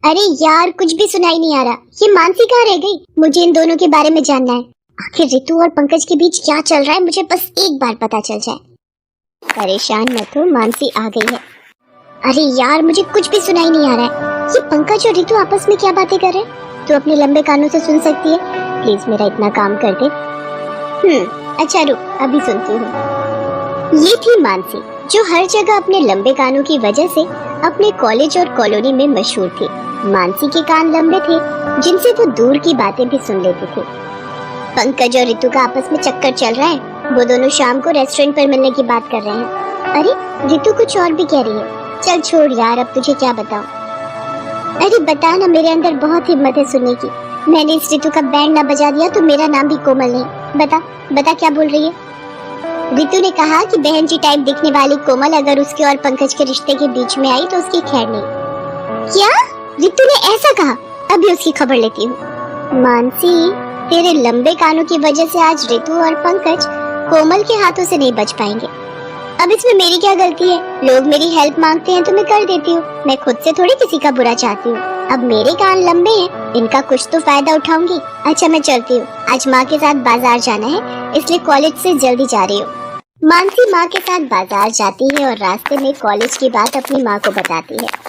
अरे यार, कुछ भी सुनाई नहीं आ रहा। ये मानसी कहाँ रह गई? मुझे इन दोनों के बारे में जानना है। आखिर रितु और पंकज के बीच क्या चल रहा है, मुझे बस एक बार पता चल जाए। परेशान मत हो, मानसी आ गई है। अरे यार, मुझे कुछ भी सुनाई नहीं आ रहा है। ये पंकज और रितु आपस में क्या बातें कर रहे हैं? तू अपने लंबे कानों से सुन सकती है? प्लीज मेरा इतना काम कर दे। अच्छा रुक, अभी सुनती हूँ। ये थी मानसी, जो हर जगह अपने लंबे कानों की वजह से अपने कॉलेज और कॉलोनी में मशहूर थी। मानसी के कान लंबे थे, जिनसे वो दूर की बातें भी सुन लेती थी। पंकज और रितु का आपस में चक्कर चल रहा है। वो दोनों शाम को रेस्टोरेंट पर मिलने की बात कर रहे हैं। अरे रितु कुछ और भी कह रही है। चल छोड़ यार, अब तुझे क्या बताऊं। अरे बता ना, मेरे अंदर बहुत हिम्मत है सुनने की। मैंने इस रितु का बैंड ना बजा दिया तो मेरा नाम भी कोमल नहीं। बता बता, क्या बोल रही है? रितु ने कहा कि बहन जी टाइप दिखने वाली कोमल अगर उसके और पंकज के रिश्ते के बीच में आई तो उसकी खैर नहीं। क्या? रितु ने ऐसा कहा? अभी उसकी खबर लेती हूँ। मानसी, तेरे लंबे कानों की वजह से आज रितु और पंकज कोमल के हाथों से नहीं बच पाएंगे। अब इसमें मेरी क्या गलती है? लोग मेरी हेल्प मांगते हैं तो मैं कर देती हूँ। मैं खुद से थोड़ी किसी का बुरा चाहती हूँ। अब मेरे कान लंबे हैं, इनका कुछ तो फायदा उठाऊंगी। अच्छा मैं चलती हूँ, आज माँ के साथ बाजार जाना है, इसलिए कॉलेज से जल्दी जा रही हूँ। मानसी माँ के साथ बाजार जाती है और रास्ते में कॉलेज की बात अपनी माँ को बताती है।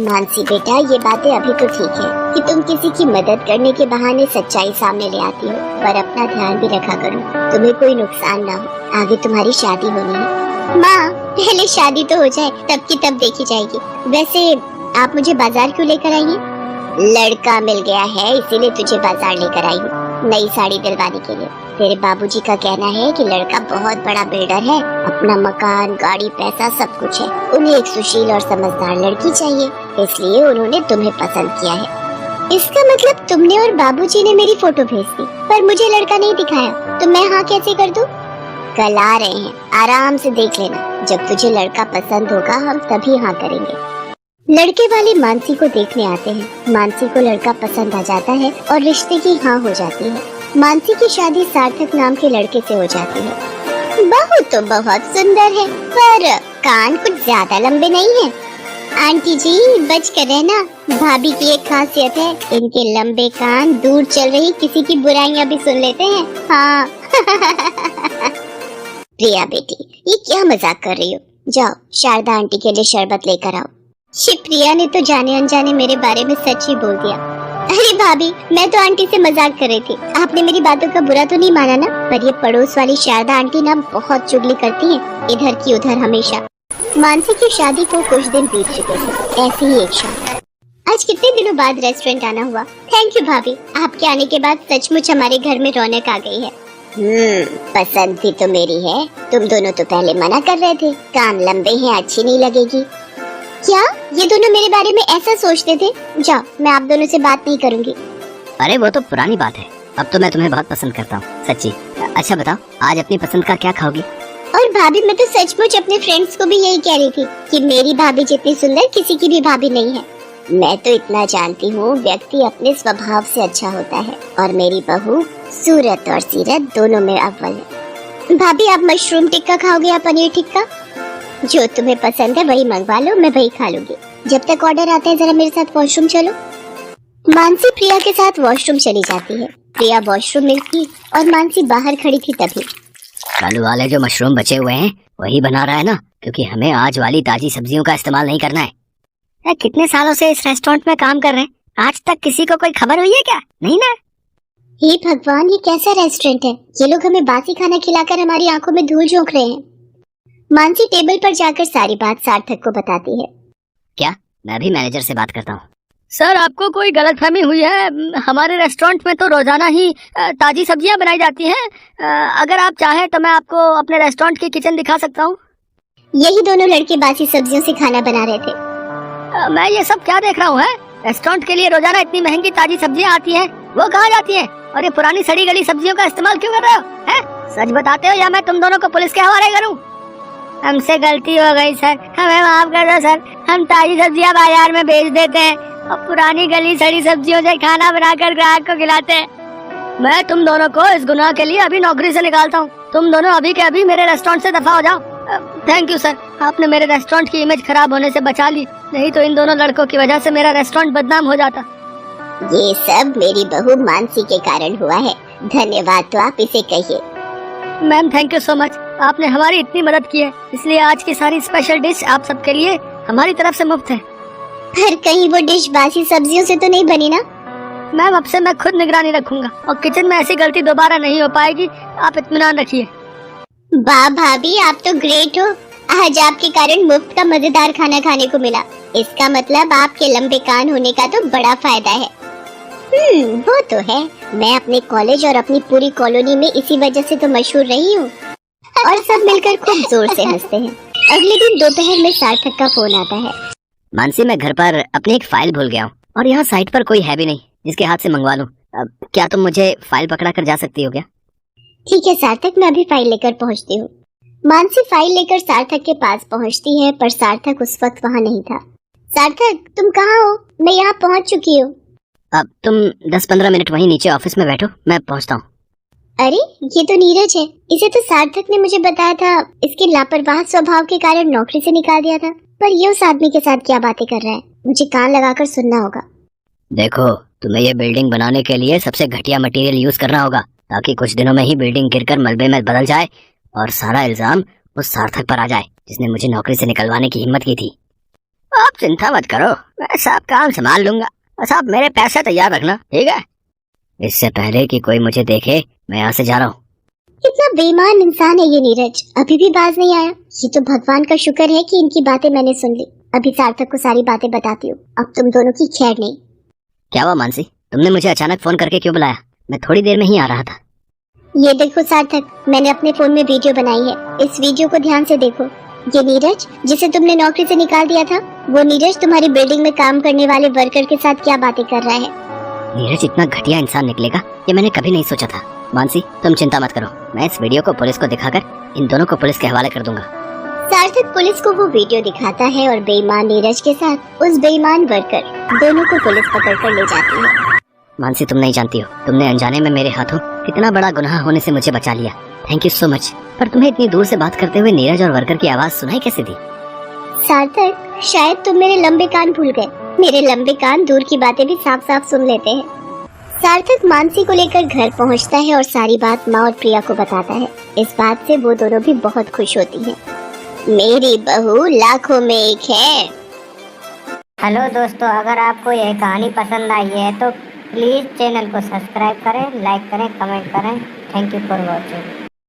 मानसी बेटा, ये बातें अभी तो ठीक है कि तुम किसी की मदद करने के बहाने सच्चाई सामने ले आती हो, पर अपना ध्यान भी रखा करो, तुम्हें कोई नुकसान ना हो। आगे तुम्हारी शादी होनी है। माँ, पहले शादी तो हो जाए, तब की तब देखी जाएगी। वैसे आप मुझे बाजार क्यों लेकर आई हैं? लड़का मिल गया है, इसीलिए तुझे बाजार लेकर आई हूँ, नई साड़ी दिलवाने के लिए। तेरे बाबूजी का कहना है कि लड़का बहुत बड़ा बिल्डर है, अपना मकान, गाड़ी, पैसा सब कुछ है। उन्हें एक सुशील और समझदार लड़की चाहिए, इसलिए उन्होंने तुम्हें पसंद किया है। इसका मतलब तुमने और बाबूजी ने मेरी फोटो भेज दी, पर मुझे लड़का नहीं दिखाया, तो मैं हाँ कैसे कर दूं? कल आ रहे हैं, आराम से देख लेना। जब तुझे लड़का पसंद होगा हम तभी हाँ करेंगे। लड़के वाले मानसी को देखने आते हैं। मानसी को लड़का पसंद आ जाता है और रिश्ते की हाँ हो जाती है। मानसी की शादी सार्थक नाम के लड़के से हो जाती है। बहू तो बहुत सुंदर है, पर कान कुछ ज्यादा लंबे नहीं है। आंटी जी बच कर रहना, भाभी की एक खासियत है, इनके लंबे कान दूर चल रही किसी की बुराइयां भी सुन लेते हैं। हाँ। प्रिया बेटी, ये क्या मजाक कर रही हो? जाओ शारदा आंटी के लिए शरबत लेकर आओ। प्रिया ने तो जाने अनजाने मेरे बारे में सच ही बोल दिया। अरे भाभी, मैं तो आंटी से मजाक कर रही थी, आपने मेरी बातों का बुरा तो नहीं माना ना? पर ये पड़ोस वाली शारदा आंटी ना बहुत चुगली करती हैं, इधर की उधर हमेशा। मानसी की शादी को कुछ दिन बीत चुके थे, ऐसे ही एक शाम। आज कितने दिनों बाद रेस्टोरेंट आना हुआ। थैंक यू भाभी, आपके आने के बाद सचमुच हमारे घर में रौनक आ गई है। पसंद भी तो मेरी है, तुम दोनों तो पहले मना कर रहे थे, कान लंबे हैं, अच्छी नहीं लगेगी। क्या ये दोनों मेरे बारे में ऐसा सोचते थे? जाओ, मैं आप दोनों से बात नहीं करूंगी। अरे वो तो पुरानी बात है, अब तो मैं तुम्हें बहुत पसंद करता हूँ, सच्ची। अच्छा बताओ, आज अपनी पसंद का क्या खाओगी? और भाभी, मैं तो सचमुच अपने फ्रेंड्स को भी यही कह रही थी कि मेरी भाभी जितनी सुंदर किसी की भी भाभी नहीं है। मैं तो इतना जानती हूँ, व्यक्ति अपने स्वभाव से अच्छा होता है, और मेरी बहू सूरत और सीरत दोनों में अव्वल है। भाभी, आप मशरूम टिक्का खाओगे या पनीर टिक्का? जो तुम्हें पसंद है वही मंगवा लो, मैं वही खा लूंगी। जब तक ऑर्डर आता है जरा मेरे साथ वॉशरूम चलो। मानसी प्रिया के साथ वॉशरूम चली जाती है। प्रिया वॉशरूम में थी और मानसी बाहर खड़ी थी तभी। कल वाले जो मशरूम बचे हुए हैं वही बना रहा है ना, क्योंकि हमें आज वाली ताजी सब्जियों का इस्तेमाल नहीं करना है। कितने सालों से इस रेस्टोरेंट में काम कर रहे हैं, आज तक किसी को कोई खबर हुई है क्या? नहीं ना? हे भगवान, ये कैसा रेस्टोरेंट है? ये लोग हमें बासी खाना खिलाकर हमारी आंखों में धूल झोंक रहे हैं। मानसी टेबल पर जाकर सारी बात सार्थक को बताती है। क्या? मैं भी मैनेजर से बात करता हूँ। सर, आपको कोई गलतफहमी हुई है, हमारे रेस्टोरेंट में तो रोजाना ही ताजी सब्जियां बनाई जाती हैं। अगर आप चाहें तो मैं आपको अपने रेस्टोरेंट की किचन दिखा सकता हूँ। यही दोनों लड़के बासी सब्जियों से खाना बना रहे थे। मैं ये सब क्या देख रहा हूँ? रेस्टोरेंट के लिए रोजाना इतनी महंगी ताजी सब्जियां आती हैं, वो कहाँ जाती हैं? और ये पुरानी सड़ी गली सब्जियों का इस्तेमाल क्यों कर रहे हो? सच बताते हो या मैं तुम दोनों को पुलिस के हवाले करूँ? हमसे गलती हो गई सर, हमें माफ कर दो सर। हम ताजी सब्जियां बाजार में बेच देते हैं और पुरानी गली सड़ी सब्जियों से खाना बनाकर ग्राहक को खिलाते हैं। मैं तुम दोनों को इस गुनाह के लिए अभी नौकरी से निकालता हूँ। तुम दोनों अभी के अभी मेरे रेस्टोरेंट से दफा हो जाओ। थैंक यू सर, आपने मेरे रेस्टोरेंट की इमेज खराब होने से बचा ली, नहीं तो इन दोनों लड़कों की वजह से मेरा रेस्टोरेंट बदनाम हो जाता। ये सब मेरी बहू मानसी के कारण हुआ है, धन्यवाद तो आप इसे कहिए। Ma'am thank you so much, आपने हमारी इतनी मदद की है, इसलिए आज की सारी स्पेशल डिश आप सबके लिए हमारी तरफ से मुफ्त है। पर कहीं वो डिश बासी सब्जियों से तो नहीं बनी ना? मैम अब से मैं खुद निगरानी रखूंगा और किचन में ऐसी गलती दोबारा नहीं हो पाएगी, आप इत्मीनान रखिए। वाह भाभी, आप तो ग्रेट हो। आज आपके कारण मुफ्त का मजेदार खाना खाने को मिला। इसका मतलब आपके लंबे कान होने का तो बड़ा फायदा है। वो तो है। मैं अपने कॉलेज और अपनी पूरी कॉलोनी में इसी वजह से तो मशहूर रही हूँ। और सब मिलकर खूब जोर से हंसते हैं। अगले दिन दोपहर में सार्थक का फोन आता है। मानसी, मैं घर पर अपनी एक फाइल भूल गया हूँ और यहाँ साइट पर कोई है भी नहीं जिसके हाथ से मंगवा लूँ। क्या तुम मुझे फाइल पकड़ा कर जा सकती हो क्या? ठीक है सार्थक, मैं अभी फाइल लेकर पहुँचती हूँ। मानसी फाइल लेकर सार्थक के पास पहुँचती है, पर सार्थक उस वक्त वहाँ नहीं था। सार्थक, तुम कहाँ हो? मैं यहाँ पहुँच चुकी हूँ। अब तुम 10-15 मिनट वहीं नीचे ऑफिस में बैठो, मैं पहुँचता हूँ। अरे ये तो नीरज है। इसे तो सार्थक ने मुझे बताया था इसके लापरवाह स्वभाव के कारण नौकरी से निकाल दिया था, पर ये उस आदमी के साथ क्या बातें कर रहा है, मुझे कान लगाकर सुनना होगा। देखो, तुम्हें ये बिल्डिंग बनाने के लिए सबसे घटिया मटेरियल यूज करना होगा, ताकि कुछ दिनों में ही बिल्डिंग गिरकर मलबे में बदल जाए और सारा इल्जाम उस सार्थक पर आ जाए जिसने मुझे नौकरी से निकलवाने की हिम्मत की थी। आप चिंता मत करो, मैं सब काम संभाल लूंगा, बस आप मेरे पैसे तैयार रखना, ठीक है? इससे पहले कि कोई मुझे देखे, मैं यहाँ से जा रहा हूँ। कितना बेईमान इंसान है ये नीरज, अभी भी बाज नहीं आया। ये तो भगवान का शुक्र है कि इनकी बातें मैंने सुन ली। अभी सार्थक को सारी बातें बताती हूँ, अब तुम दोनों की खैर नहीं। क्या हुआ मानसी, तुमने मुझे अचानक फोन करके क्यों बुलाया? मैं थोड़ी देर में ही आ रहा था। ये देखो सार्थक, मैंने अपने फोन में वीडियो बनाई है, इस वीडियो को ध्यान से देखो। ये नीरज जिसे तुमने नौकरी से निकाल दिया था, वो नीरज तुम्हारी बिल्डिंग में काम करने वाले वर्कर के साथ क्या बातें कर रहा है। नीरज इतना घटिया इंसान निकलेगा ये मैंने कभी नहीं सोचा था। मानसी तुम चिंता मत करो, मैं इस वीडियो को पुलिस को दिखाकर इन दोनों को पुलिस के हवाले कर दूंगा। सार्थक पुलिस को वो वीडियो दिखाता है और बेईमान नीरज के साथ उस बेईमान वर्कर दोनों को पुलिस पकड़ कर ले जाती है। मानसी तुम नहीं जानती हो, तुमने अनजाने में मेरे हाथों कितना बड़ा गुनाह होने से मुझे बचा लिया। Thank you so much. पर तुम्हें इतनी दूर से बात करते हुए नीरज और वर्कर की आवाज सुनाई कैसे दी? सार्थक, शायद तुम मेरे लंबे कान भूल गए। मेरे लंबे कान दूर की बातें भी साफ साफ सुन लेते हैं। सार्थक मानसी को लेकर घर पहुंचता है और सारी बात माँ और प्रिया को बताता है। इस बात से वो दोनों भी बहुत खुश होती हैं। मेरी बहू लाखों में एक है। हेलो दोस्तों, अगर आपको यह कहानी पसंद आई है तो प्लीज़ चैनल को सब्सक्राइब करें, लाइक करें, कमेंट करें। Thank you for watching.